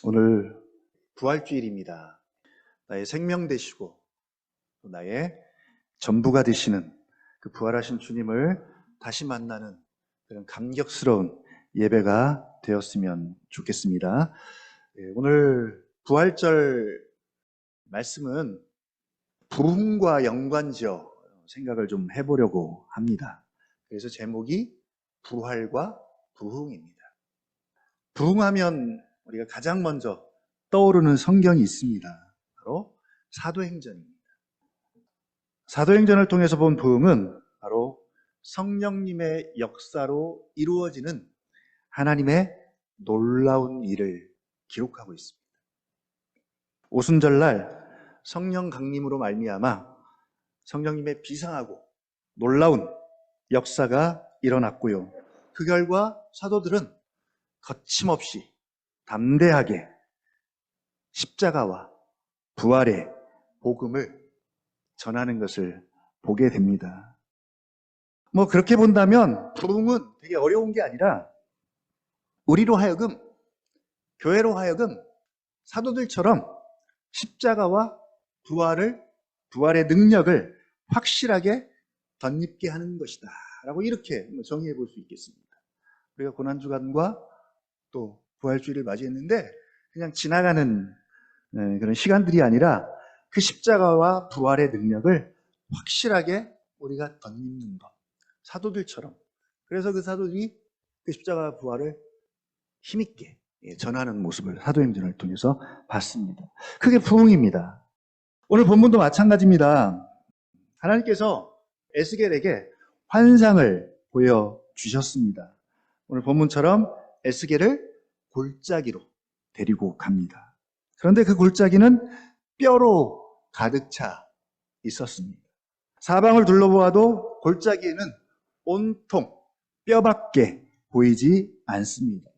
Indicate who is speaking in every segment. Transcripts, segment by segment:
Speaker 1: 오늘 부활주일입니다. 나의 생명 되시고 또 나의 전부가 되시는 그 부활하신 주님을 다시 만나는 그런 감격스러운 예배가 되었으면 좋겠습니다. 오늘 부활절 말씀은 부흥과 연관지어 생각을 좀 해보려고 합니다. 그래서 제목이 부활과 부흥입니다. 부흥하면 우리가 가장 먼저 떠오르는 성경이 있습니다. 바로 사도행전입니다. 사도행전을 통해서 본 부흥은 바로 성령님의 역사로 이루어지는 하나님의 놀라운 일을 기록하고 있습니다. 오순절날 성령 강림으로 말미암아 성령님의 비상하고 놀라운 역사가 일어났고요. 그 결과 사도들은 거침없이 담대하게 십자가와 부활의 복음을 전하는 것을 보게 됩니다. 그렇게 본다면 부흥은 되게 어려운 게 아니라 우리로 하여금, 교회로 하여금 사도들처럼 십자가와 부활의 능력을 확실하게 덧입게 하는 것이다 라고 이렇게 정의해 볼 수 있겠습니다. 우리가 고난주간과 또 부활주일을 맞이했는데 그냥 지나가는 그런 시간들이 아니라 그 십자가와 부활의 능력을 확실하게 우리가 덧입는 것. 사도들처럼. 그래서 그 사도들이 그 십자가와 부활을 힘있게 전하는 모습을 사도행전을 통해서 봤습니다. 그게 부흥입니다. 오늘 본문도 마찬가지입니다. 하나님께서 에스겔에게 환상을 보여주셨습니다. 오늘 본문처럼 에스겔을 골짜기로 데리고 갑니다. 그런데 그 골짜기는 뼈로 가득 차 있었습니다. 사방을 둘러보아도 골짜기에는 온통 뼈밖에 보이지 않습니다.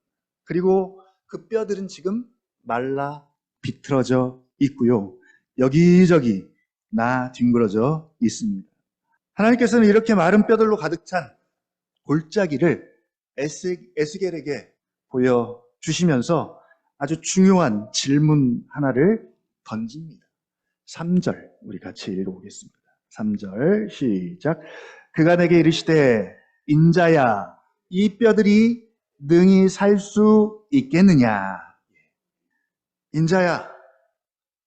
Speaker 1: 그리고 그 뼈들은 지금 말라 비틀어져 있고요. 여기저기 뒹굴어져 있습니다. 하나님께서는 이렇게 마른 뼈들로 가득 찬 골짜기를 에스겔에게 보여주시면서 아주 중요한 질문 하나를 던집니다. 3절 우리 같이 읽어보겠습니다. 3절 시작. 그가 내게 이르시되 인자야 이 뼈들이 능히 살 수 있겠느냐. 인자야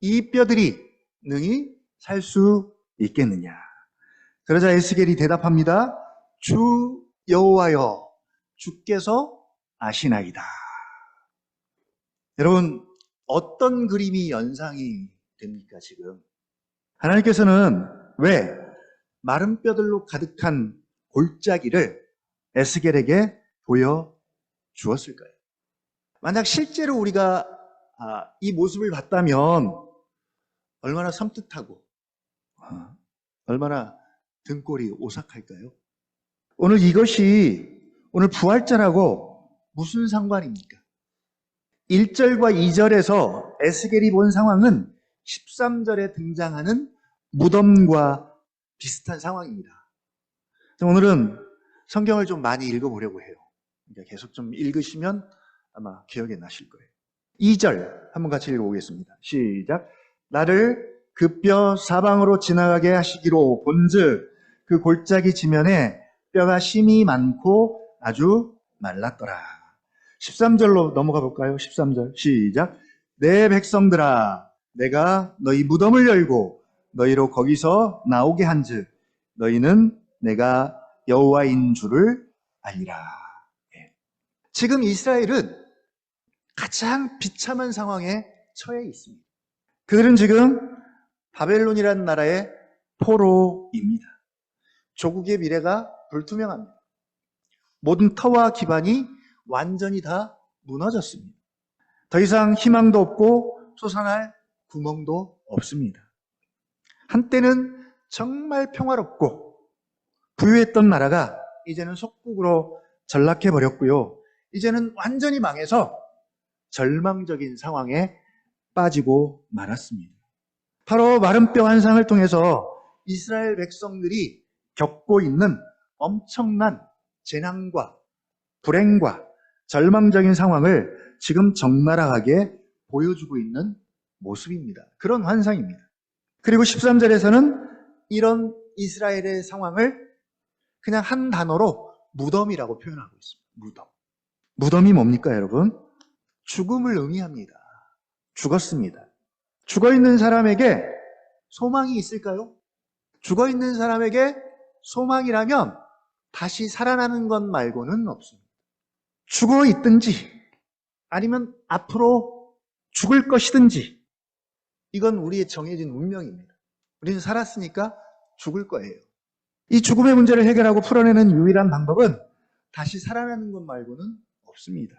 Speaker 1: 이 뼈들이 능히 살 수 있겠느냐. 그러자 에스겔이 대답합니다. 주 여호와여 주께서 아시나이다. 여러분 어떤 그림이 연상이 됩니까 지금? 하나님께서는 왜 마른 뼈들로 가득한 골짜기를 에스겔에게 보여주었을까요? 만약 실제로 우리가 이 모습을 봤다면 얼마나 섬뜩하고 얼마나 등골이 오싹할까요? 오늘 이것이 오늘 부활절하고 무슨 상관입니까? 1절과 2절에서 에스겔이 본 상황은 13절에 등장하는 무덤과 비슷한 상황입니다. 오늘은 성경을 좀 많이 읽어보려고 해요. 그러니까 계속 좀 읽으시면 아마 기억에 나실 거예요. 2절 한번 같이 읽어보겠습니다. 시작. 나를 그 뼈 사방으로 지나가게 하시기로 본즉 그 골짜기 지면에 뼈가 심이 많고 아주 말랐더라. 13절로 넘어가 볼까요? 13절 시작. 내 백성들아 내가 너희 무덤을 열고 너희로 거기서 나오게 한즉 너희는 내가 여호와인 줄을 알리라. 지금 이스라엘은 가장 비참한 상황에 처해 있습니다. 그들은 지금 바벨론이라는 나라의 포로입니다. 조국의 미래가 불투명합니다. 모든 터와 기반이 완전히 다 무너졌습니다. 더 이상 희망도 없고 솟아날 구멍도 없습니다. 한때는 정말 평화롭고 부유했던 나라가 이제는 속국으로 전락해버렸고요. 이제는 완전히 망해서 절망적인 상황에 빠지고 말았습니다. 바로 마른 뼈 환상을 통해서 이스라엘 백성들이 겪고 있는 엄청난 재난과 불행과 절망적인 상황을 지금 적나라하게 보여주고 있는 모습입니다. 그런 환상입니다. 그리고 13절에서는 이런 이스라엘의 상황을 그냥 한 단어로 무덤이라고 표현하고 있습니다. 무덤. 무덤이 뭡니까, 여러분? 죽음을 의미합니다. 죽었습니다. 죽어있는 사람에게 소망이 있을까요? 죽어있는 사람에게 소망이라면 다시 살아나는 것 말고는 없습니다. 죽어있든지 아니면 앞으로 죽을 것이든지 이건 우리의 정해진 운명입니다. 우리는 살았으니까 죽을 거예요. 이 죽음의 문제를 해결하고 풀어내는 유일한 방법은 다시 살아나는 것 말고는 없습니다.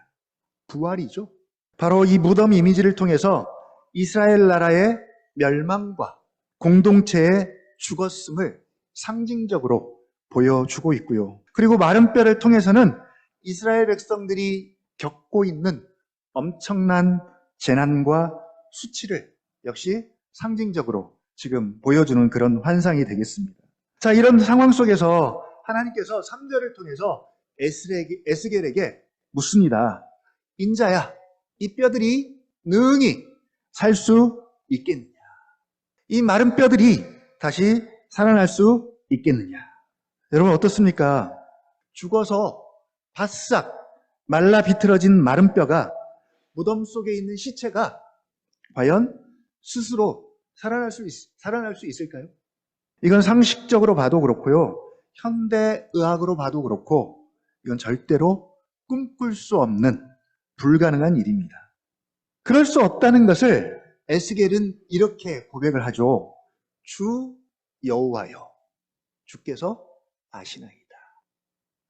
Speaker 1: 부활이죠. 바로 이 무덤 이미지를 통해서 이스라엘 나라의 멸망과 공동체의 죽었음을 상징적으로 보여주고 있고요. 그리고 마른 뼈를 통해서는 이스라엘 백성들이 겪고 있는 엄청난 재난과 수치를 역시 상징적으로 지금 보여주는 그런 환상이 되겠습니다. 자, 이런 상황 속에서 하나님께서 3절을 통해서 에스겔에게 묻습니다. 인자야, 이 뼈들이 능히 살 수 있겠느냐? 이 마른 뼈들이 다시 살아날 수 있겠느냐? 여러분 어떻습니까? 죽어서 바싹 말라 비틀어진 마른 뼈가 무덤 속에 있는 시체가 과연 스스로 살아날 수 있을까요? 이건 상식적으로 봐도 그렇고요. 현대의학으로 봐도 그렇고 이건 절대로 꿈꿀 수 없는 불가능한 일입니다. 그럴 수 없다는 것을 에스겔은 이렇게 고백을 하죠. 주 여호와여, 주께서 아시나이다.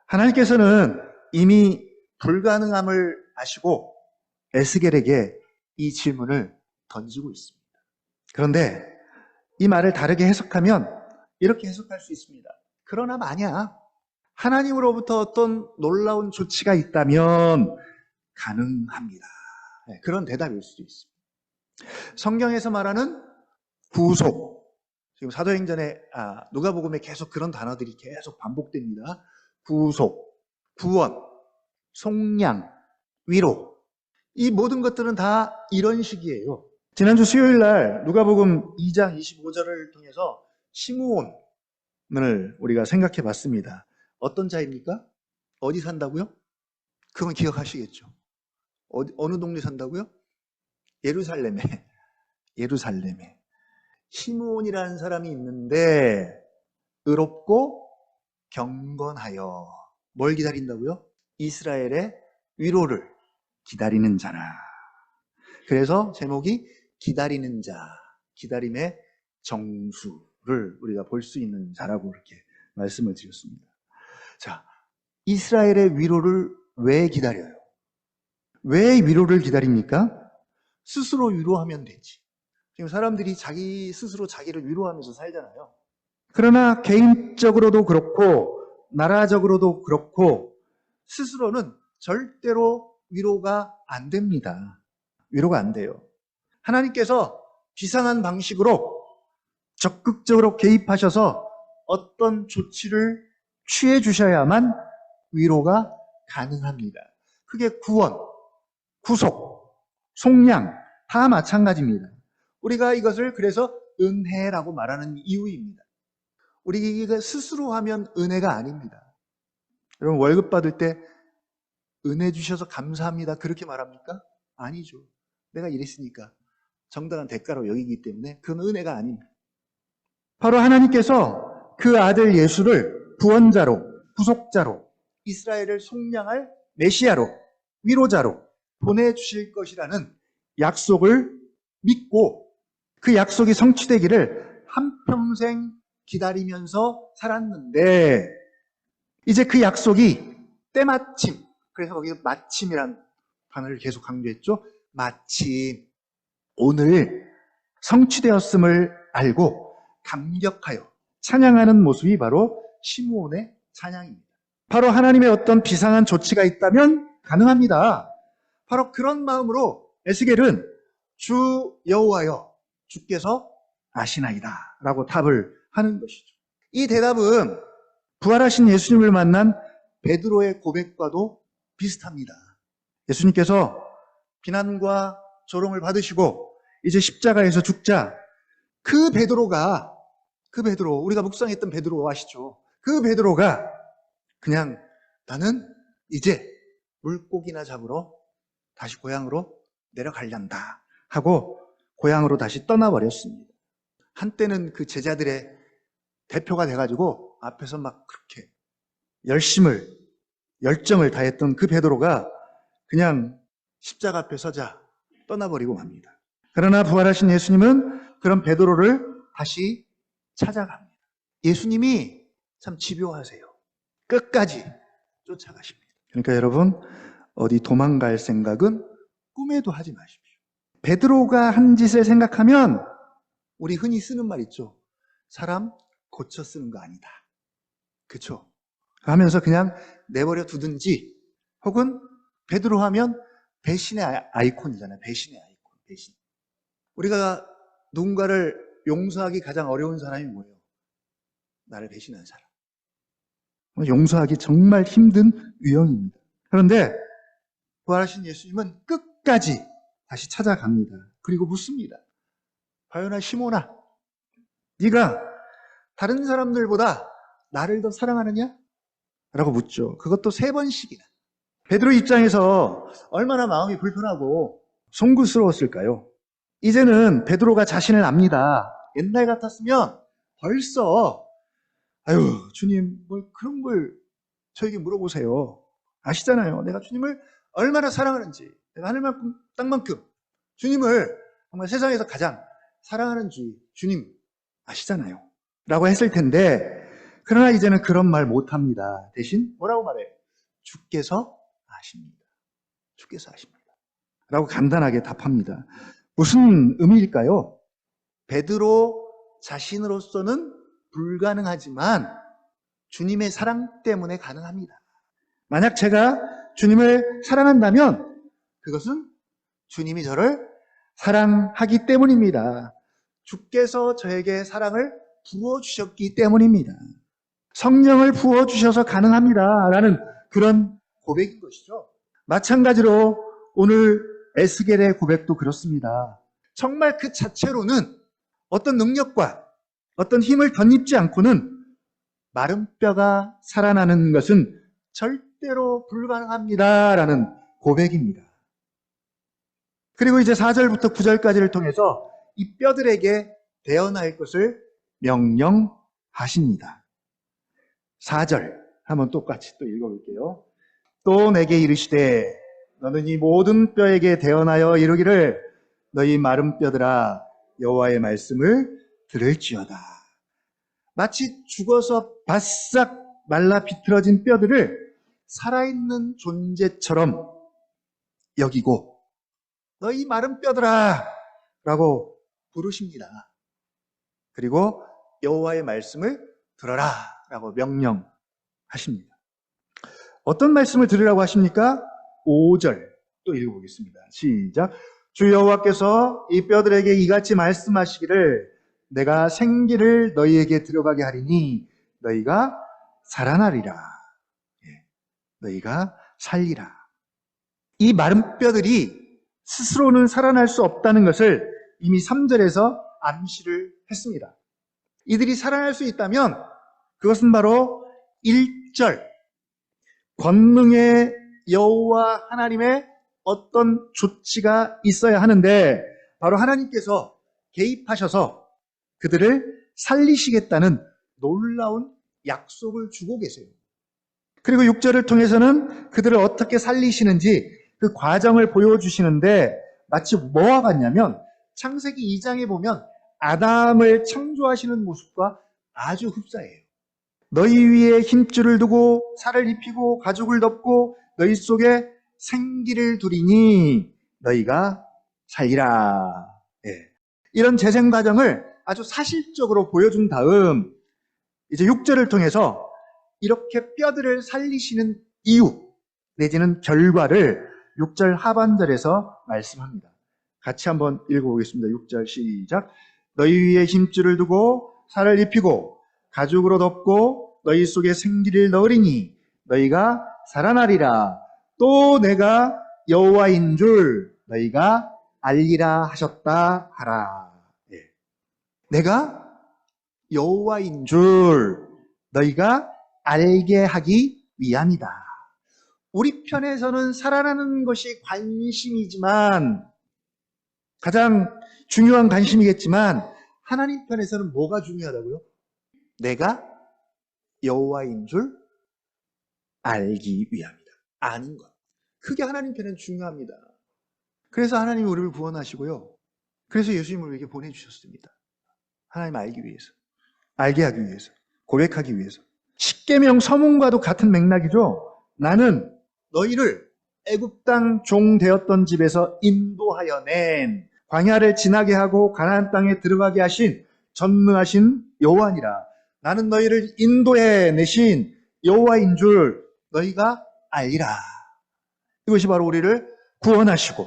Speaker 1: 하나님께서는 이미 불가능함을 아시고 에스겔에게 이 질문을 던지고 있습니다. 그런데 이 말을 다르게 해석하면 이렇게 해석할 수 있습니다. 그러나 만약 하나님으로부터 어떤 놀라운 조치가 있다면 가능합니다. 네, 그런 대답일 수도 있습니다. 성경에서 말하는 구속, 지금 사도행전에 누가복음에 계속 그런 단어들이 계속 반복됩니다. 구속, 구원, 속량, 위로, 이 모든 것들은 다 이런 식이에요. 지난주 수요일 날 누가복음 2장 25절을 통해서 시므온을 우리가 생각해 봤습니다. 어떤 자입니까? 어디 산다고요? 그건 기억하시겠죠. 어느 동네 산다고요? 예루살렘에. 시므온이라는 사람이 있는데 의롭고 경건하여 뭘 기다린다고요? 이스라엘의 위로를 기다리는 자라. 그래서 제목이 기다리는 자, 기다림의 정수를 우리가 볼 수 있는 자라고 이렇게 말씀을 드렸습니다. 자, 이스라엘의 위로를 왜 기다려요? 왜 위로를 기다립니까? 스스로 위로하면 되지. 지금 사람들이 자기 스스로 자기를 위로하면서 살잖아요. 그러나 개인적으로도 그렇고 나라적으로도 그렇고 스스로는 절대로 위로가 안 됩니다. 위로가 안 돼요. 하나님께서 비상한 방식으로 적극적으로 개입하셔서 어떤 조치를 취해 주셔야만 위로가 가능합니다. 그게 구원, 구속, 속량 다 마찬가지입니다. 우리가 이것을 그래서 은혜라고 말하는 이유입니다. 우리가 스스로 하면 은혜가 아닙니다. 여러분 월급 받을 때 은혜 주셔서 감사합니다 그렇게 말합니까? 아니죠. 내가 이랬으니까 정당한 대가로 여기기 때문에 그건 은혜가 아닙니다. 바로 하나님께서 그 아들 예수를 구원자로, 구속자로, 이스라엘을 속량할 메시아로, 위로자로 보내주실 것이라는 약속을 믿고 그 약속이 성취되기를 한평생 기다리면서 살았는데 이제 그 약속이 때마침, 그래서 거기 마침이란 단어를 계속 강조했죠. 마침 오늘 성취되었음을 알고 감격하여 찬양하는 모습이 바로 시므온의 찬양입니다. 바로 하나님의 어떤 비상한 조치가 있다면 가능합니다. 바로 그런 마음으로 에스겔은 주 여호와여 주께서 아시나이다 라고 답을 하는 것이죠. 이 대답은 부활하신 예수님을 만난 베드로의 고백과도 비슷합니다. 예수님께서 비난과 조롱을 받으시고 이제 십자가에서 죽자. 그 베드로, 우리가 묵상했던 베드로 아시죠? 그 베드로가 그냥 나는 이제 물고기나 잡으러 다시 고향으로 내려가련다 하고 고향으로 다시 떠나버렸습니다. 한때는 그 제자들의 대표가 돼가지고 앞에서 막 그렇게 열정을 다했던 그 베드로가 그냥 십자가 앞에 서자 떠나버리고 맙니다. 그러나 부활하신 예수님은 그런 베드로를 다시 찾아갑니다. 예수님이 참 집요하세요. 끝까지 쫓아가십니다. 그러니까 여러분, 어디 도망갈 생각은 꿈에도 하지 마십시오. 베드로가 한 짓을 생각하면 우리 흔히 쓰는 말 있죠. 사람 고쳐 쓰는 거 아니다. 그렇죠? 하면서 그냥 내버려 두든지, 혹은 베드로 하면 배신의 아이콘이잖아요. 배신의 아이콘. 배신. 우리가 누군가를 용서하기 가장 어려운 사람이 뭐예요? 나를 배신한 사람. 용서하기 정말 힘든 유형입니다. 그런데 부활하신 예수님은 끝까지 다시 찾아갑니다. 그리고 묻습니다. 바요나 시몬아, 네가 다른 사람들보다 나를 더 사랑하느냐? 라고 묻죠. 그것도 3번씩이나. 베드로 입장에서 얼마나 마음이 불편하고 송구스러웠을까요? 이제는 베드로가 자신을 압니다. 옛날 같았으면 벌써 아유, 주님, 뭘 그런 걸 저에게 물어보세요. 아시잖아요. 내가 주님을 얼마나 사랑하는지, 내가 하늘만큼 땅만큼 주님을 정말 세상에서 가장 사랑하는 주님 아시잖아요. 라고 했을 텐데, 그러나 이제는 그런 말 못합니다. 대신 뭐라고 말해요? 주께서 아십니다. 주께서 아십니다. 라고 간단하게 답합니다. 무슨 의미일까요? 베드로 자신으로서는 불가능하지만 주님의 사랑 때문에 가능합니다. 만약 제가 주님을 사랑한다면 그것은 주님이 저를 사랑하기 때문입니다. 주께서 저에게 사랑을 부어주셨기 때문입니다. 성령을 부어주셔서 가능합니다. 라는 그런 고백인 것이죠. 마찬가지로 오늘 에스겔의 고백도 그렇습니다. 정말 그 자체로는 어떤 능력과 어떤 힘을 덧입지 않고는 마른 뼈가 살아나는 것은 절대로 불가능합니다. 라는 고백입니다. 그리고 이제 4절부터 9절까지를 통해서 이 뼈들에게 되어날 것을 명령하십니다. 4절 한번 똑같이 또 읽어볼게요. 또 내게 이르시되 너는 이 모든 뼈에게 되어나여 이르기를 너희 마른 뼈들아 여호와의 말씀을 들을지어다. 마치 죽어서 바싹 말라 비틀어진 뼈들을 살아있는 존재처럼 여기고 너희 마른 뼈들아 라고 부르십니다. 그리고 여호와의 말씀을 들어라 라고 명령하십니다. 어떤 말씀을 들으라고 하십니까? 5절 또 읽어보겠습니다. 시작. 주 여호와께서 이 뼈들에게 이같이 말씀하시기를 내가 생기를 너희에게 들어가게 하리니 너희가 살아나리라. 너희가 살리라. 이 마른 뼈들이 스스로는 살아날 수 없다는 것을 이미 3절에서 암시를 했습니다. 이들이 살아날 수 있다면 그것은 바로 1절 권능의 여호와 하나님의 어떤 조치가 있어야 하는데 바로 하나님께서 개입하셔서 그들을 살리시겠다는 놀라운 약속을 주고 계세요. 그리고 6절을 통해서는 그들을 어떻게 살리시는지 그 과정을 보여주시는데 마치 뭐와 같냐면 창세기 2장에 보면 아담을 창조하시는 모습과 아주 흡사해요. 너희 위에 힘줄을 두고 살을 입히고 가죽을 덮고 너희 속에 생기를 두리니 너희가 살리라. 이런 재생 과정을 아주 사실적으로 보여준 다음 이제 6절을 통해서 이렇게 뼈들을 살리시는 이유 내지는 결과를 6절 하반절에서 말씀합니다. 같이 한번 읽어보겠습니다. 6절 시작. 너희 위에 힘줄을 두고 살을 입히고 가죽으로 덮고 너희 속에 생기를 넣으리니 너희가 살아나리라. 또 내가 여호와인 줄 너희가 알리라 하셨다 하라. 예. 내가 여호와인 줄 너희가 알게 하기 위함이다. 우리 편에서는 살아나는 것이 관심이지만, 가장 중요한 관심이겠지만, 하나님 편에서는 뭐가 중요하다고요? 내가 여호와인 줄 알기 위함이다. 아는 것. 그게 하나님 편에는 중요합니다. 그래서 하나님이 우리를 구원하시고요. 그래서 예수님을 우리에게 보내주셨습니다. 하나님 알기 위해서, 알게 하기 위해서, 고백하기 위해서. 십계명 서문과도 같은 맥락이죠. 나는 너희를 애굽 땅 종 되었던 집에서 인도하여 낸, 광야를 지나게 하고 가나안 땅에 들어가게 하신 전능하신 여호와니라. 나는 너희를 인도해 내신 여호와인 줄 너희가 알리라. 이것이 바로 우리를 구원하시고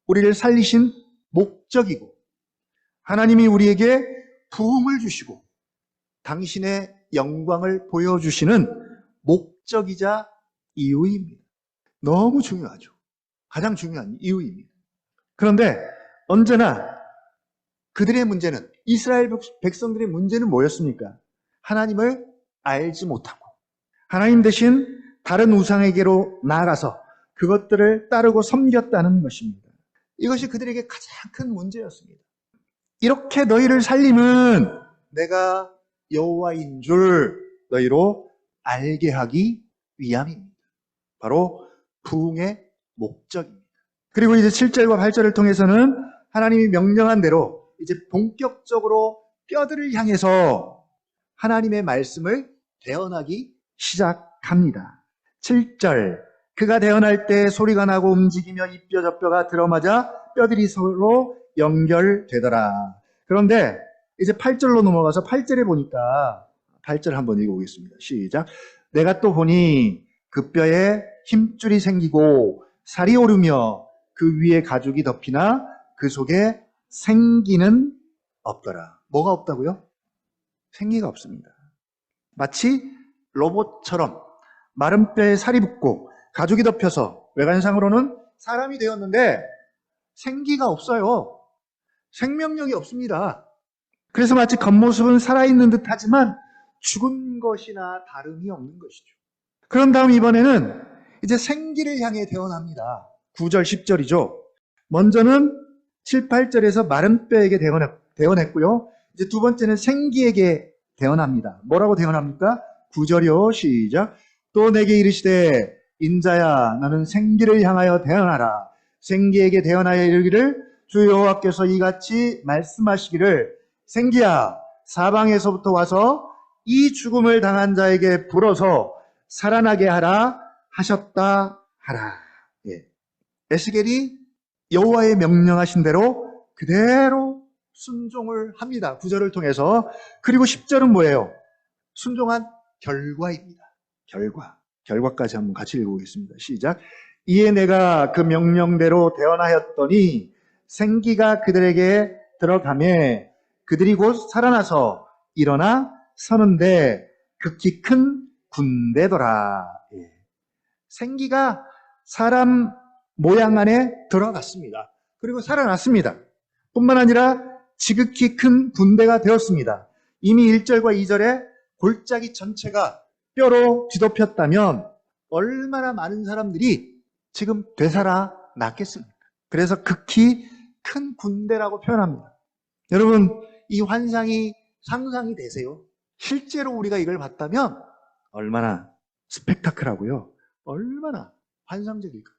Speaker 1: 우리를 살리신 목적이고, 하나님이 우리에게 부흥을 주시고 당신의 영광을 보여주시는 목적이자 이유입니다. 너무 중요하죠. 가장 중요한 이유입니다. 그런데 언제나 그들의 문제는, 이스라엘 백성들의 문제는 뭐였습니까? 하나님을 알지 못하고 하나님 대신 다른 우상에게로 나아가서 그것들을 따르고 섬겼다는 것입니다. 이것이 그들에게 가장 큰 문제였습니다. 이렇게 너희를 살림은 내가 여호와인 줄 너희로 알게 하기 위함입니다. 바로 부흥의 목적입니다. 그리고 이제 7절과 8절을 통해서는 하나님이 명령한 대로 이제 본격적으로 뼈들을 향해서 하나님의 말씀을 대언하기 시작합니다. 7절, 그가 대언할 때 소리가 나고 움직이며 이 뼈 저 뼈가 들어맞아 뼈들이 서로 연결되더라. 그런데 이제 8절로 넘어가서 8절에 보니까, 8절 한번 읽어보겠습니다. 시작. 내가 또 보니 그 뼈에 힘줄이 생기고 살이 오르며 그 위에 가죽이 덮이나 그 속에 생기는 없더라. 뭐가 없다고요? 생기가 없습니다. 마치 로봇처럼 마른 뼈에 살이 붙고 가죽이 덮여서 외관상으로는 사람이 되었는데 생기가 없어요. 생명력이 없습니다. 그래서 마치 겉모습은 살아있는 듯 하지만 죽은 것이나 다름이 없는 것이죠. 그런 다음 이번에는 이제 생기를 향해 대언합니다. 9절, 10절이죠. 먼저는 7, 8절에서 마른 뼈에게 대언했고요. 이제 두 번째는 생기에게 대언합니다. 뭐라고 대언합니까? 9절이요. 시작. 또 내게 이르시되 인자야 나는 생기를 향하여 대언하라. 생기에게 대언하여 이르기를 주 여호와께서 이같이 말씀하시기를 생기야 사방에서부터 와서 이 죽음을 당한 자에게 불어서 살아나게 하라 하셨다 하라. 예. 에스겔이 여호와의 명령하신 대로 그대로 순종을 합니다. 9절을 통해서. 그리고 10절은 뭐예요? 순종한 결과입니다. 결과까지 한번 같이 읽어보겠습니다. 시작. 이에 내가 그 명령대로 대언하였더니 생기가 그들에게 들어가매 그들이 곧 살아나서 일어나 서는데 극히 큰 군대더라. 예. 생기가 사람 모양 안에 들어갔습니다. 그리고 살아났습니다. 뿐만 아니라 지극히 큰 군대가 되었습니다. 이미 1절과 2절에 골짜기 전체가 뼈로 뒤덮였다면 얼마나 많은 사람들이 지금 되살아났겠습니까? 그래서 극히 큰 군대라고 표현합니다. 여러분, 이 환상이 상상이 되세요? 실제로 우리가 이걸 봤다면 얼마나 스펙타클하고요. 얼마나 환상적일까.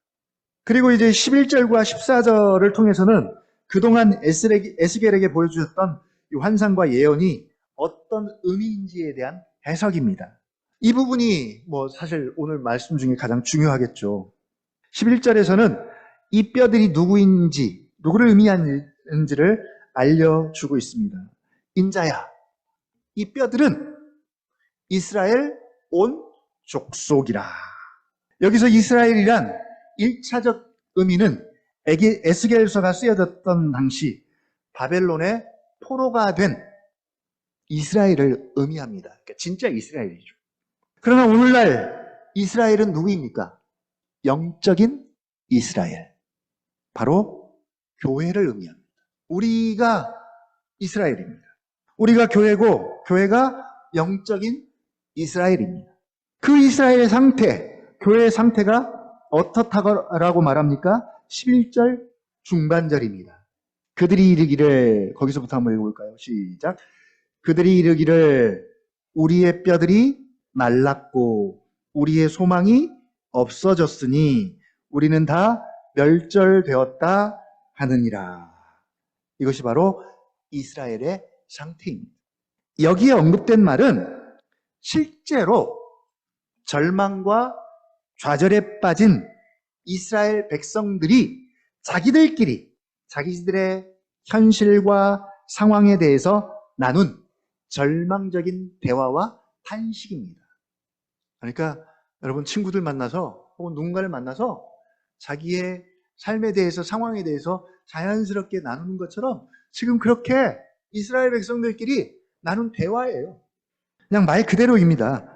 Speaker 1: 그리고 이제 11절과 14절을 통해서는 그동안 에스겔에게 보여주셨던 이 환상과 예언이 어떤 의미인지에 대한 해석입니다. 이 부분이 사실 오늘 말씀 중에 가장 중요하겠죠. 11절에서는 이 뼈들이 누구인지, 누구를 의미하는지를 알려주고 있습니다. 인자야, 이 뼈들은 이스라엘 온 족속이라. 여기서 이스라엘이란 1차적 의미는 에스겔서가 쓰여졌던 당시 바벨론의 포로가 된 이스라엘을 의미합니다. 그러니까 진짜 이스라엘이죠. 그러나 오늘날 이스라엘은 누구입니까? 영적인 이스라엘. 바로 교회를 의미합니다. 우리가 이스라엘입니다. 우리가 교회고 교회가 영적인 이스라엘입니다. 그 이스라엘의 상태, 교회의 상태가 어떻다고 말합니까? 11절 중반절입니다. 그들이 이르기를, 거기서부터 한번 읽어볼까요? 시작. 그들이 이르기를 우리의 뼈들이 말랐고 우리의 소망이 없어졌으니 우리는 다 멸절되었다 하느니라. 이것이 바로 이스라엘의 상태입니다. 여기에 언급된 말은 실제로 절망과 좌절에 빠진 이스라엘 백성들이 자기들의 현실과 상황에 대해서 나눈 절망적인 대화와 탄식입니다. 그러니까 여러분, 친구들 만나서 혹은 누군가를 만나서 자기의 삶에 대해서, 상황에 대해서 자연스럽게 나누는 것처럼 지금 그렇게 이스라엘 백성들끼리 나눈 대화예요. 그냥 말 그대로입니다.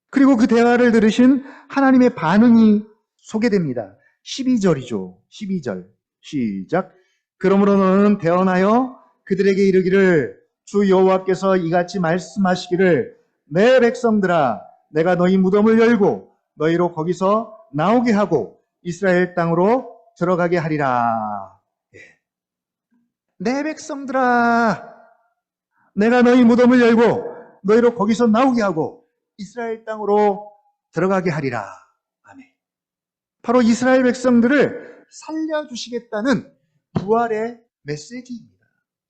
Speaker 1: 그리고 그 대화를 들으신 하나님의 반응이 소개됩니다. 12절이죠. 12절. 시작. 그러므로 너는 대언하여 그들에게 이르기를 주 여호와께서 이같이 말씀하시기를 내 백성들아, 내가 너희 무덤을 열고 너희로 거기서 나오게 하고 이스라엘 땅으로 들어가게 하리라. 내 백성들아, 내가 너희 무덤을 열고 너희로 거기서 나오게 하고 이스라엘 땅으로 들어가게 하리라. 아멘. 바로 이스라엘 백성들을 살려주시겠다는 부활의 메시지입니다.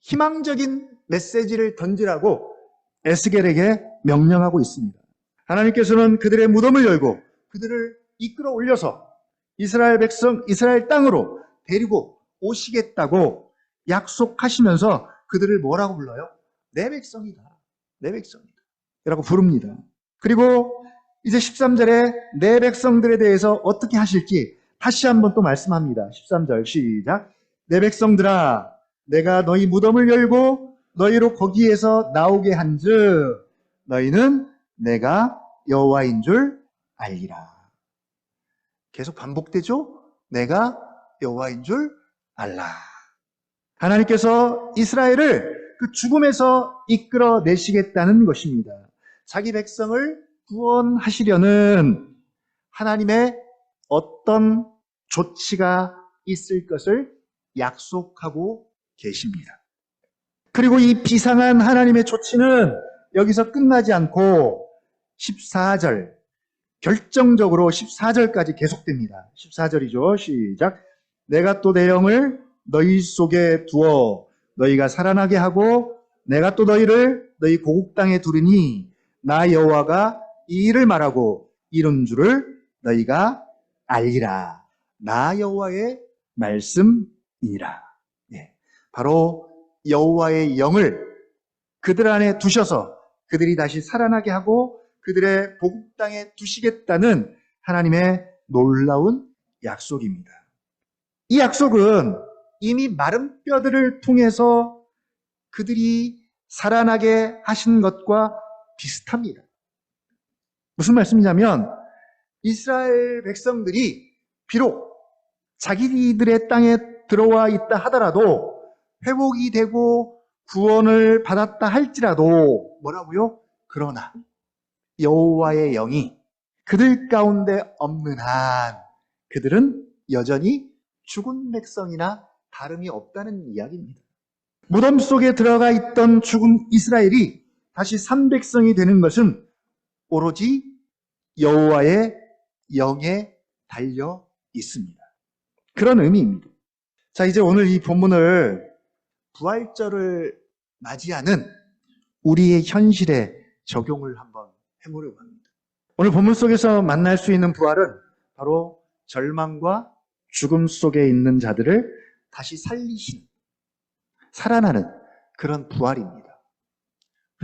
Speaker 1: 희망적인 메시지를 던지라고 에스겔에게 명령하고 있습니다. 하나님께서는 그들의 무덤을 열고 그들을 이끌어 올려서 이스라엘 땅으로 데리고 오시겠다고 약속하시면서 그들을 뭐라고 불러요? 내 백성이다. 내 백성이다. 라고 부릅니다. 그리고 이제 13절에 내 백성들에 대해서 어떻게 하실지 다시 한번 또 말씀합니다. 13절 시작. 내 백성들아, 내가 너희 무덤을 열고 너희로 거기에서 나오게 한즉 너희는 내가 여호와인 줄 알리라. 계속 반복되죠? 내가 여호와인 줄 알라. 하나님께서 이스라엘을 그 죽음에서 이끌어내시겠다는 것입니다. 자기 백성을 구원하시려는 하나님의 어떤 조치가 있을 것을 약속하고 계십니다. 그리고 이 비상한 하나님의 조치는 여기서 끝나지 않고 14절, 결정적으로 14절까지 계속됩니다. 14절이죠. 시작. 내가 또 내 영을 너희 속에 두어 너희가 살아나게 하고 내가 또 너희를 너희 고국 땅에 두르니 나 여호와가 이 일을 말하고 이룬 줄을 너희가 알리라. 나 여호와의 말씀이니라. 바로 여호와의 영을 그들 안에 두셔서 그들이 다시 살아나게 하고 그들의 고국 땅에 두시겠다는 하나님의 놀라운 약속입니다. 이 약속은 이미 마른 뼈들을 통해서 그들이 살아나게 하신 것과 비슷합니다. 무슨 말씀이냐면 이스라엘 백성들이 비록 자기들의 땅에 들어와 있다 하더라도 회복이 되고 구원을 받았다 할지라도 뭐라고요? 그러나 여호와의 영이 그들 가운데 없는 한 그들은 여전히 죽은 백성이나 다름이 없다는 이야기입니다. 무덤 속에 들어가 있던 죽은 이스라엘이 다시 산 백성이 되는 것은 오로지 여호와의 영에 달려 있습니다. 그런 의미입니다. 자, 이제 오늘 이 본문을 부활절을 맞이하는 우리의 현실에 적용을 한번 해보려고 합니다. 오늘 본문 속에서 만날 수 있는 부활은 바로 절망과 죽음 속에 있는 자들을 다시 살리신, 살아나는 그런 부활입니다.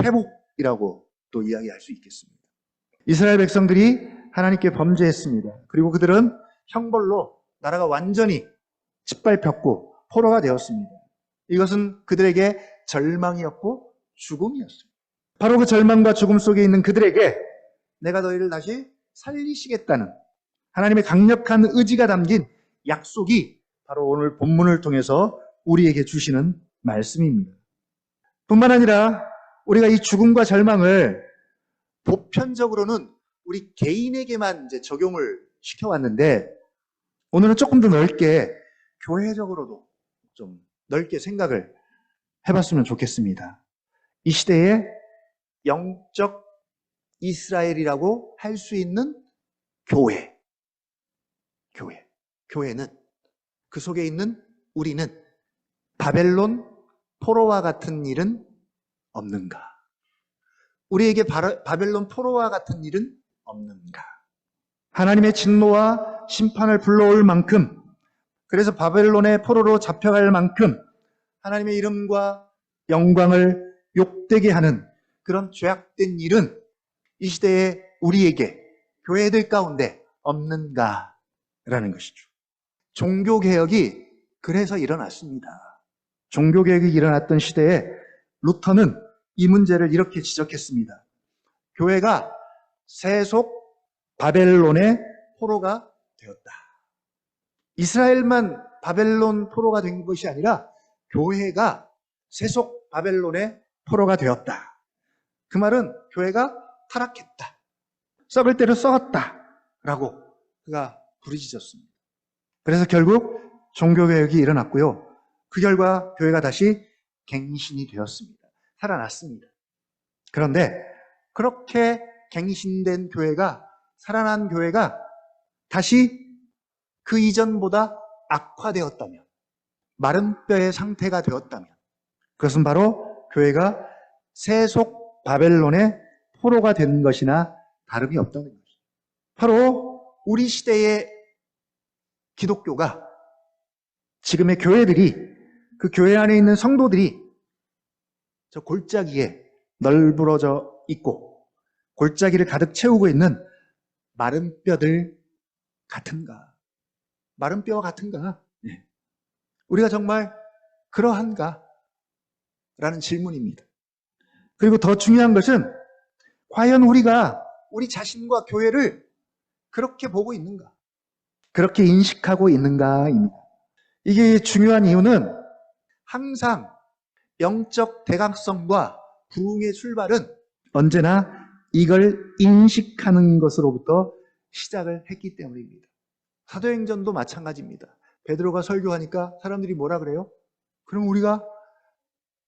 Speaker 1: 회복이라고 또 이야기할 수 있겠습니다. 이스라엘 백성들이 하나님께 범죄했습니다. 그리고 그들은 형벌로 나라가 완전히 짓밟혔고 포로가 되었습니다. 이것은 그들에게 절망이었고 죽음이었습니다. 바로 그 절망과 죽음 속에 있는 그들에게 내가 너희를 다시 살리시겠다는 하나님의 강력한 의지가 담긴 약속이 바로 오늘 본문을 통해서 우리에게 주시는 말씀입니다. 뿐만 아니라 우리가 이 죽음과 절망을 보편적으로는 우리 개인에게만 이제 적용을 시켜왔는데, 오늘은 조금 더 넓게 교회적으로도 좀 넓게 생각을 해봤으면 좋겠습니다. 이 시대에 영적 이스라엘이라고 할 수 있는 교회는, 그 속에 있는 우리는 바벨론 포로와 같은 일은 없는가? 우리에게 바벨론 포로와 같은 일은 없는가? 하나님의 진노와 심판을 불러올 만큼, 그래서 바벨론의 포로로 잡혀갈 만큼 하나님의 이름과 영광을 욕되게 하는 그런 죄악된 일은 이 시대에 우리에게, 교회들 가운데 없는가라는 것이죠. 종교개혁이 그래서 일어났습니다. 종교개혁이 일어났던 시대에 루터는 이 문제를 이렇게 지적했습니다. 교회가 세속 바벨론의 포로가 되었다. 이스라엘만 바벨론 포로가 된 것이 아니라 교회가 세속 바벨론의 포로가 되었다. 그 말은 교회가 타락했다, 썩을 대로 썩었다 라고 그가 부르짖었습니다. 그래서 결국 종교개혁이 일어났고요. 그 결과 교회가 다시 갱신이 되었습니다. 살아났습니다. 그런데 그렇게 갱신된 교회가, 살아난 교회가 다시 그 이전보다 악화되었다면, 마른 뼈의 상태가 되었다면, 그것은 바로 교회가 세속 바벨론의 포로가 된 것이나 다름이 없다는 것이죠. 바로 우리 시대의 기독교가, 지금의 교회들이, 그 교회 안에 있는 성도들이 저 골짜기에 널브러져 있고 골짜기를 가득 채우고 있는 마른 뼈들 같은가? 마른 뼈와 같은가? 네. 우리가 정말 그러한가? 라는 질문입니다. 그리고 더 중요한 것은 과연 우리가 우리 자신과 교회를 그렇게 보고 있는가? 그렇게 인식하고 있는가입니다. 이게 중요한 이유는 항상 영적 대각성과 부흥의 출발은 언제나 이걸 인식하는 것으로부터 시작을 했기 때문입니다. 사도행전도 마찬가지입니다. 베드로가 설교하니까 사람들이 뭐라 그래요? 그럼 우리가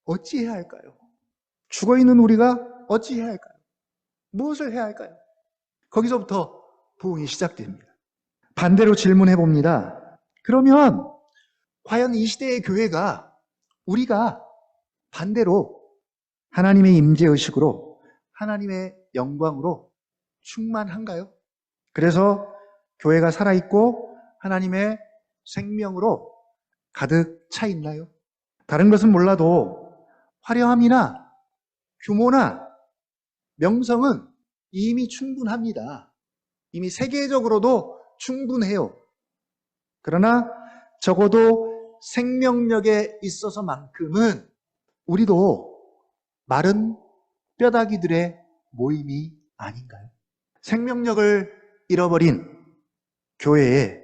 Speaker 1: 어찌해야 할까요? 죽어있는 우리가 어찌해야 할까요? 무엇을 해야 할까요? 거기서부터 부흥이 시작됩니다. 반대로 질문해 봅니다. 그러면 과연 이 시대의 교회가, 우리가 반대로 하나님의 임재의식으로, 하나님의 영광으로 충만한가요? 그래서 교회가 살아있고 하나님의 생명으로 가득 차 있나요? 다른 것은 몰라도 화려함이나 규모나 명성은 이미 충분합니다. 이미 세계적으로도 충분해요. 그러나 적어도 생명력에 있어서만큼은 우리도 마른 뼈다귀들의 모임이 아닌가요? 생명력을 잃어버린 교회에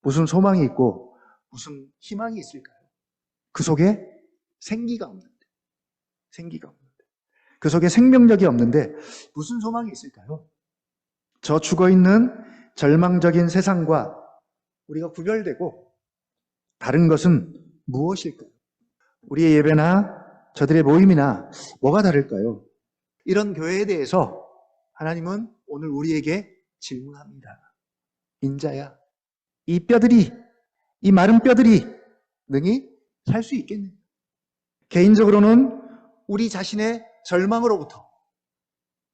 Speaker 1: 무슨 소망이 있고 무슨 희망이 있을까요? 그 속에 생기가 없는데, 그 속에 생명력이 없는데 무슨 소망이 있을까요? 저 죽어있는 절망적인 세상과 우리가 구별되고 다른 것은 무엇일까요? 우리의 예배나 저들의 모임이나 뭐가 다를까요? 이런 교회에 대해서 하나님은 오늘 우리에게 질문합니다. 인자야, 이 뼈들이, 이 마른 뼈들이 능히 살 수 있겠느냐? 개인적으로는 우리 자신의 절망으로부터,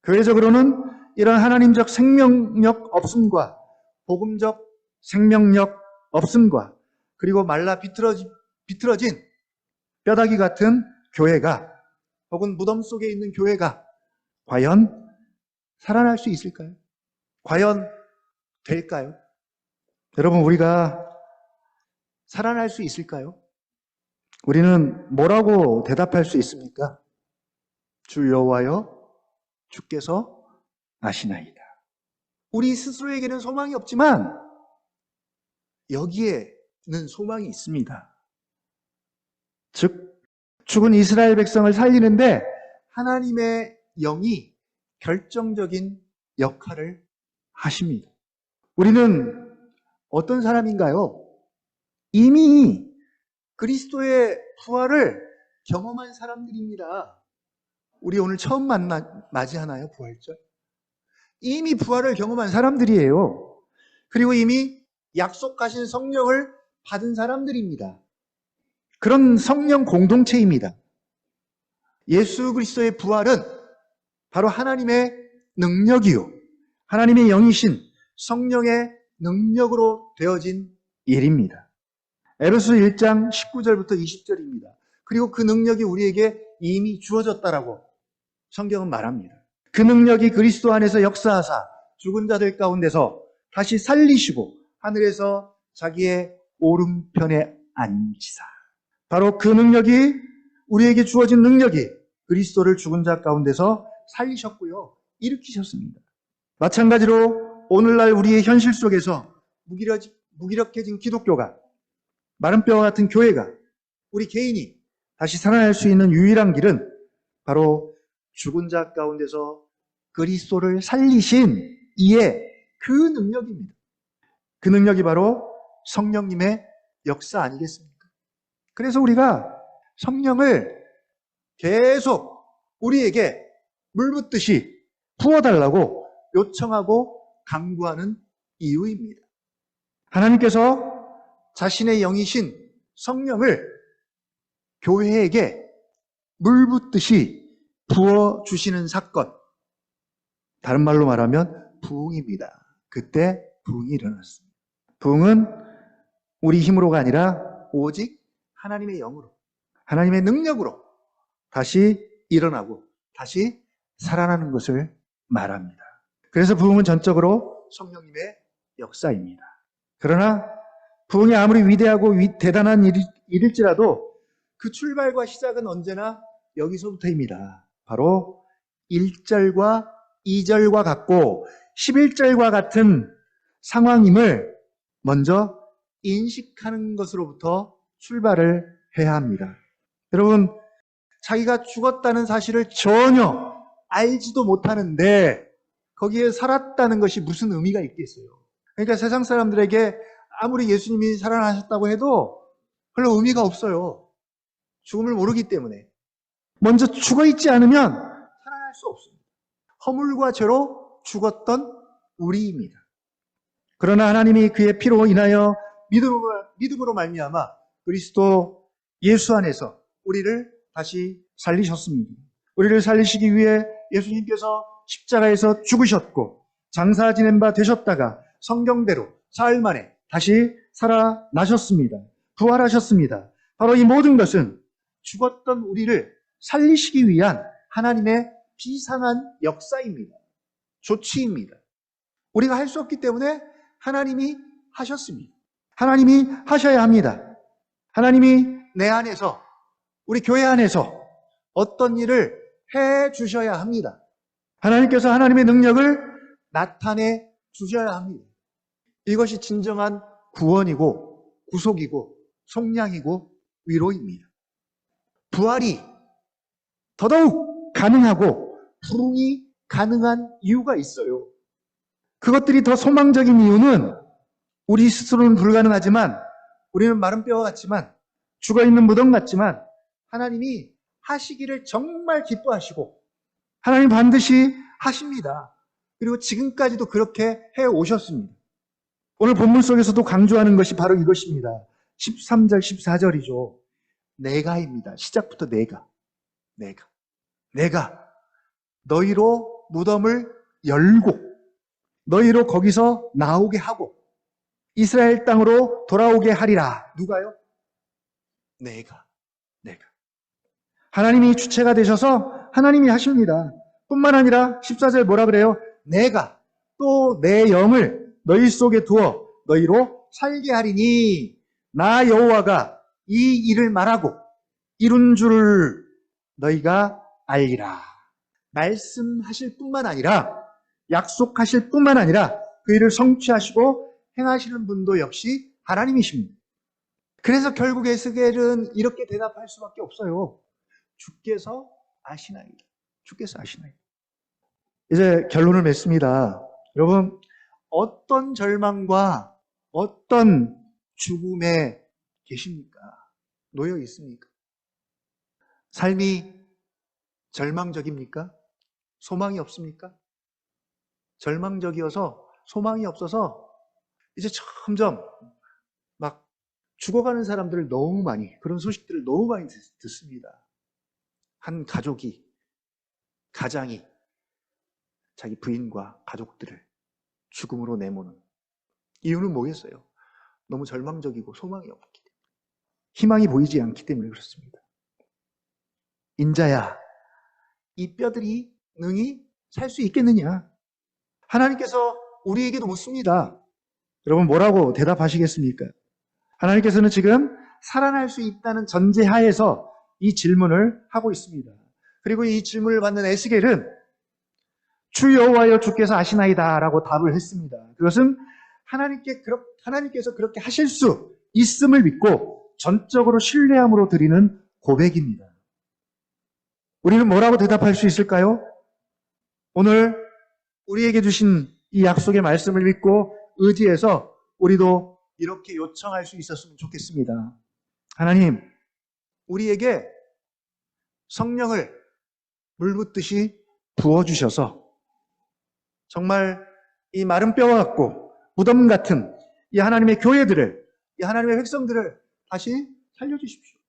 Speaker 1: 교회적으로는 이런 하나님적 생명력 없음과 복음적 생명력 없음과 그리고 말라 비틀어진 뼈다귀 같은 교회가, 혹은 무덤 속에 있는 교회가 과연 살아날 수 있을까요? 과연 될까요? 여러분, 우리가 살아날 수 있을까요? 우리는 뭐라고 대답할 수 있습니까? 주 여호와여, 주께서 아시나이다. 우리 스스로에게는 소망이 없지만 여기에 소망이 있습니다. 즉, 죽은 이스라엘 백성을 살리는데 하나님의 영이 결정적인 역할을 하십니다. 우리는 어떤 사람인가요? 이미 그리스도의 부활을 경험한 사람들입니다. 우리 오늘 처음 맞이하나요? 부활절? 이미 부활을 경험한 사람들이에요. 그리고 이미 약속하신 성령을 받은 사람들입니다. 그런 성령 공동체입니다. 예수 그리스도의 부활은 바로 하나님의 능력이요, 하나님의 영이신 성령의 능력으로 되어진 일입니다. 에베소 1장 19절부터 20절입니다. 그리고 그 능력이 우리에게 이미 주어졌다라고 성경은 말합니다. 그 능력이 그리스도 안에서 역사하사 죽은 자들 가운데서 다시 살리시고 하늘에서 자기의 오른편에 앉히사. 바로 그 능력이, 우리에게 주어진 능력이 그리스도를 죽은 자 가운데서 살리셨고요, 일으키셨습니다. 마찬가지로 오늘날 우리의 현실 속에서 무기력해진 기독교가, 마른 뼈와 같은 교회가, 우리 개인이 다시 살아날 수 있는 유일한 길은 바로 죽은 자 가운데서 그리스도를 살리신 이의 그 능력입니다. 그 능력이 바로 성령님의 역사 아니겠습니까? 그래서 우리가 성령을 계속 우리에게 물붓듯이 부어달라고 요청하고 강구하는 이유입니다. 하나님께서 자신의 영이신 성령을 교회에게 물붓듯이 부어주시는 사건, 다른 말로 말하면 부흥입니다. 그때 부흥이 일어났습니다. 부흥은 우리 힘으로가 아니라 오직 하나님의 영으로, 하나님의 능력으로 다시 일어나고 다시 살아나는 것을 말합니다. 그래서 부흥은 전적으로 성령님의 역사입니다. 그러나 부흥이 아무리 위대하고 대단한 일일지라도 그 출발과 시작은 언제나 여기서부터입니다. 바로 1절과 2절과 같고 11절과 같은 상황임을 먼저 인식하는 것으로부터 출발을 해야 합니다. 여러분, 자기가 죽었다는 사실을 전혀 알지도 못하는데 거기에 살았다는 것이 무슨 의미가 있겠어요? 그러니까 세상 사람들에게 아무리 예수님이 살아나셨다고 해도 별로 의미가 없어요. 죽음을 모르기 때문에. 먼저 죽어있지 않으면 살아날 수 없습니다. 허물과 죄로 죽었던 우리입니다. 그러나 하나님이 그의 피로 인하여 믿음으로 말미암아 그리스도 예수 안에서 우리를 다시 살리셨습니다. 우리를 살리시기 위해 예수님께서 십자가에서 죽으셨고 장사 지낸 바 되셨다가 성경대로 사흘 만에 다시 살아나셨습니다. 부활하셨습니다. 바로 이 모든 것은 죽었던 우리를 살리시기 위한 하나님의 비상한 역사입니다. 조치입니다. 우리가 할 수 없기 때문에 하나님이 하셨습니다. 하나님이 하셔야 합니다. 하나님이 내 안에서, 우리 교회 안에서 어떤 일을 해 주셔야 합니다. 하나님께서 하나님의 능력을 나타내 주셔야 합니다. 이것이 진정한 구원이고 구속이고 속량이고 위로입니다. 부활이 더더욱 가능하고 부흥이 가능한 이유가 있어요. 그것들이 더 소망적인 이유는 우리 스스로는 불가능하지만, 우리는 마른 뼈와 같지만, 죽어있는 무덤 같지만 하나님이 하시기를 정말 기뻐하시고 하나님 반드시 하십니다. 그리고 지금까지도 그렇게 해오셨습니다. 오늘 본문 속에서도 강조하는 것이 바로 이것입니다. 13절, 14절이죠. 내가입니다. 시작부터 내가 너희로 무덤을 열고 너희로 거기서 나오게 하고 이스라엘 땅으로 돌아오게 하리라. 누가요? 내가. 하나님이 주체가 되셔서 하나님이 하십니다. 뿐만 아니라 14절 뭐라 그래요? 내가 또 내 영을 너희 속에 두어 너희로 살게 하리니 나 여호와가 이 일을 말하고 이룬 줄을 너희가 알리라. 말씀하실 뿐만 아니라, 약속하실 뿐만 아니라 그 일을 성취하시고 행하시는 분도 역시 하나님이십니다. 그래서 결국 에스겔은 이렇게 대답할 수밖에 없어요. 주께서 아시나이다. 주께서 아시나이다. 이제 결론을 맺습니다. 여러분, 어떤 절망과 어떤 죽음에 계십니까? 놓여 있습니까? 삶이 절망적입니까? 소망이 없습니까? 절망적이어서 소망이 없어서 이제 점점 막 죽어가는 사람들을 너무 많이, 그런 소식들을 너무 많이 듣습니다. 한 가장이 자기 부인과 가족들을 죽음으로 내모는 이유는 뭐겠어요? 너무 절망적이고 소망이 없기 때문에, 희망이 보이지 않기 때문에 그렇습니다. 인자야, 이 뼈들이 능히 살 수 있겠느냐? 하나님께서 우리에게도 묻습니다. 여러분, 뭐라고 대답하시겠습니까? 하나님께서는 지금 살아날 수 있다는 전제하에서 이 질문을 하고 있습니다. 그리고 이 질문을 받는 에스겔은 주 여호와여 주께서 아시나이다 라고 답을 했습니다. 그것은 하나님께서 그렇게 하실 수 있음을 믿고 전적으로 신뢰함으로 드리는 고백입니다. 우리는 뭐라고 대답할 수 있을까요? 오늘 우리에게 주신 이 약속의 말씀을 믿고 의지해서 우리도 이렇게 요청할 수 있었으면 좋겠습니다. 하나님, 우리에게 성령을 물붓듯이 부어주셔서 정말 이 마른 뼈와 같고 무덤 같은 이 하나님의 교회들을, 이 하나님의 백성들을 다시 살려주십시오.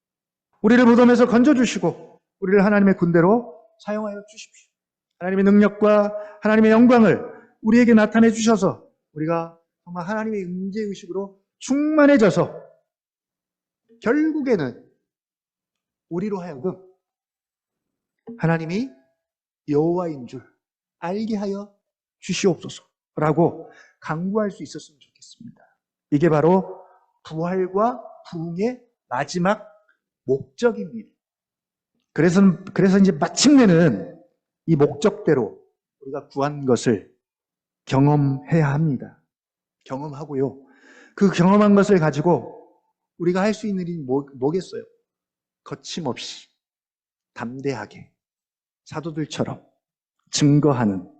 Speaker 1: 우리를 무덤에서 건져주시고 우리를 하나님의 군대로 사용하여 주십시오. 하나님의 능력과 하나님의 영광을 우리에게 나타내 주셔서 우리가 정말 하나님의 임재의식으로 충만해져서 결국에는 우리로 하여금 하나님이 여호와인 줄 알게 하여 주시옵소서라고 강구할 수 있었으면 좋겠습니다. 이게 바로 부활과 부흥의 마지막 목적입니다. 그래서 이제 마침내는 이 목적대로 우리가 구한 것을 경험해야 합니다. 경험하고요. 그 경험한 것을 가지고 우리가 할 수 있는 일이 뭐겠어요? 거침없이 담대하게 사도들처럼 증거하는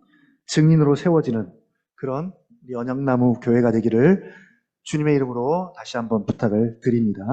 Speaker 1: 증인으로 세워지는 그런 언약나무 교회가 되기를 주님의 이름으로 다시 한번 부탁을 드립니다.